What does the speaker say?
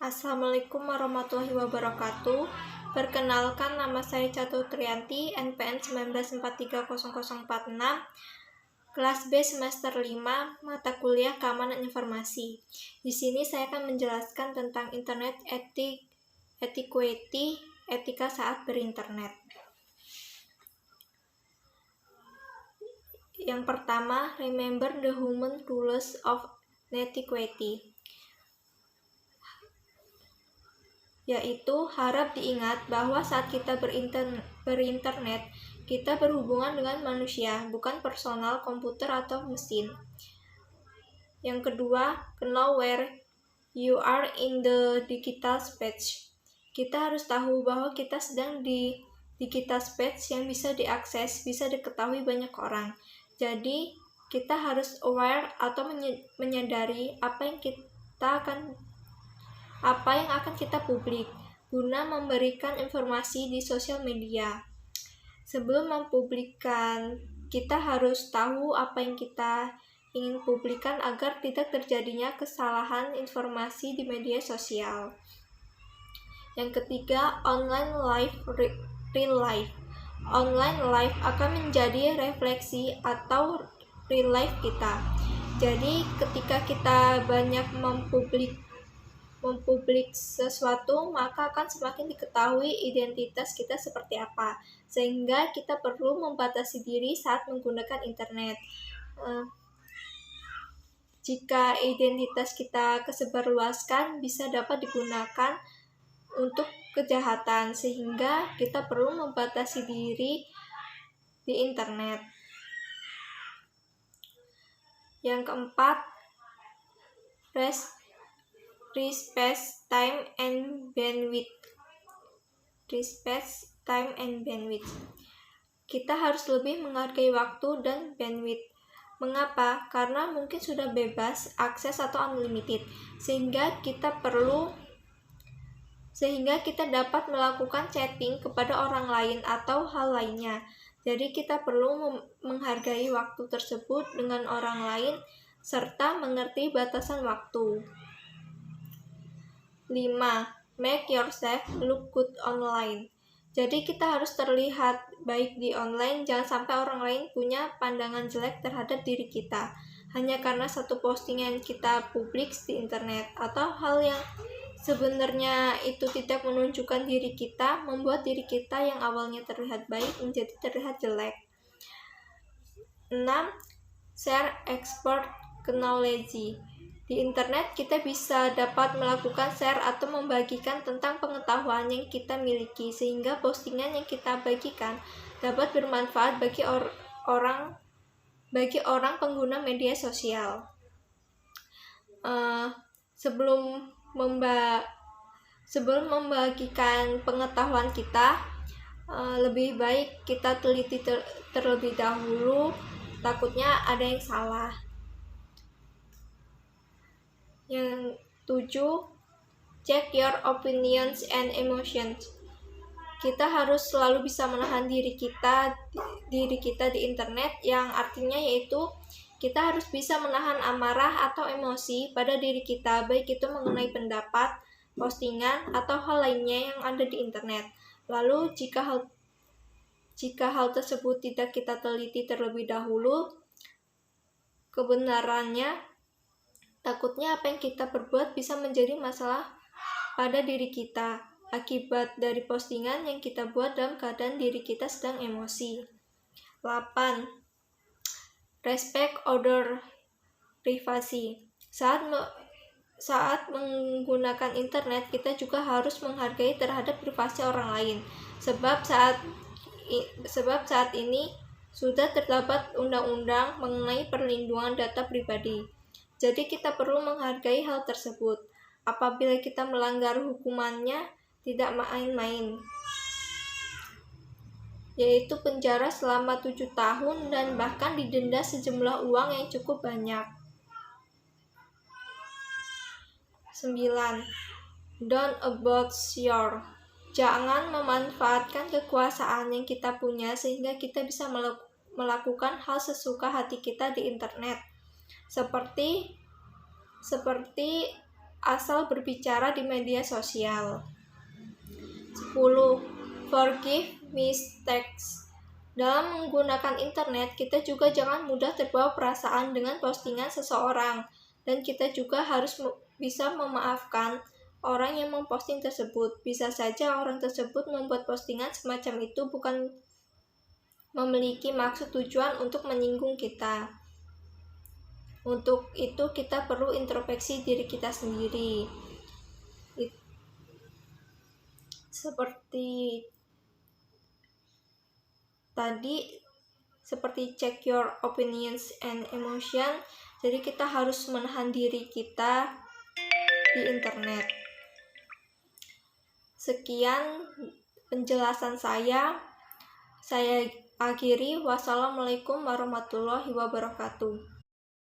Assalamualaikum warahmatullahi wabarakatuh. Perkenalkan, nama saya Catur Trianti, NPM 19430046, kelas B semester 5, mata kuliah Keamanan Informasi. Di sini saya akan menjelaskan tentang internet etiquette, etika saat berinternet. Yang pertama, remember the human rules of etiquette, yaitu harap diingat bahwa saat kita berinternet, kita berhubungan dengan manusia, bukan personal, komputer, atau mesin. Yang kedua, know where you are in the digital space. Kita harus tahu bahwa kita sedang di digital space yang bisa diakses, bisa diketahui banyak orang. Jadi, kita harus aware atau menyadari apa yang akan kita publik guna memberikan informasi di sosial media. Sebelum mempublikkan, kita harus tahu apa yang kita ingin publikkan agar tidak terjadinya kesalahan informasi di media sosial. Yang ketiga, online life, real life. Online life akan menjadi refleksi atau real life kita. Jadi ketika kita banyak mempublik sesuatu, maka akan semakin diketahui identitas kita seperti apa, sehingga kita perlu membatasi diri saat menggunakan internet. Jika identitas kita kesebarluaskan, bisa dapat digunakan untuk kejahatan, sehingga kita perlu membatasi diri di internet. Yang keempat, respect time and bandwidth. Kita harus lebih menghargai waktu dan bandwidth. Mengapa? Karena mungkin sudah bebas akses atau unlimited, sehingga kita dapat melakukan chatting kepada orang lain atau hal lainnya. Jadi kita perlu menghargai waktu tersebut dengan orang lain serta mengerti batasan waktu. 5. Make yourself look good online. Jadi kita harus terlihat baik di online, jangan sampai orang lain punya pandangan jelek terhadap diri kita hanya karena satu postingan kita publik di internet, atau hal yang sebenarnya itu tidak menunjukkan diri kita, membuat diri kita yang awalnya terlihat baik menjadi terlihat jelek. 6. Share expert knowledge. Di internet kita bisa dapat melakukan share atau membagikan tentang pengetahuan yang kita miliki, sehingga postingan yang kita bagikan dapat bermanfaat bagi orang pengguna media sosial. Sebelum membagikan pengetahuan kita, lebih baik kita teliti terlebih dahulu, takutnya ada yang salah. Yang 7, check your opinions and emotions. Kita harus selalu bisa menahan diri kita di internet, yang artinya yaitu kita harus bisa menahan amarah atau emosi pada diri kita, baik itu mengenai pendapat, postingan, atau hal lainnya yang ada di internet. Lalu jika hal tersebut tidak kita teliti terlebih dahulu kebenarannya, takutnya apa yang kita perbuat bisa menjadi masalah pada diri kita akibat dari postingan yang kita buat dalam keadaan diri kita sedang emosi. 8. Respect other privacy. Saat menggunakan internet, kita juga harus menghargai terhadap privasi orang lain, sebab saat ini sudah terdapat undang-undang mengenai perlindungan data pribadi. Jadi kita perlu menghargai hal tersebut. Apabila kita melanggar, hukumannya tidak main-main, yaitu penjara selama 7 tahun dan bahkan didenda sejumlah uang yang cukup banyak. 9. Don't abuse your. Jangan memanfaatkan kekuasaan yang kita punya sehingga kita bisa melakukan hal sesuka hati kita di internet. Seperti asal berbicara di media sosial. 10. Forgive mistakes. Dalam menggunakan internet, kita juga jangan mudah terbawa perasaan dengan postingan seseorang, dan kita juga harus bisa memaafkan orang yang memposting tersebut. Bisa saja orang tersebut membuat postingan semacam itu bukan memiliki maksud tujuan untuk menyinggung kita. Untuk itu kita perlu introspeksi diri kita sendiri. Seperti tadi, seperti check your opinions and emotion. Jadi kita harus menahan diri kita di internet. Sekian penjelasan saya akhiri. Wassalamualaikum warahmatullahi wabarakatuh.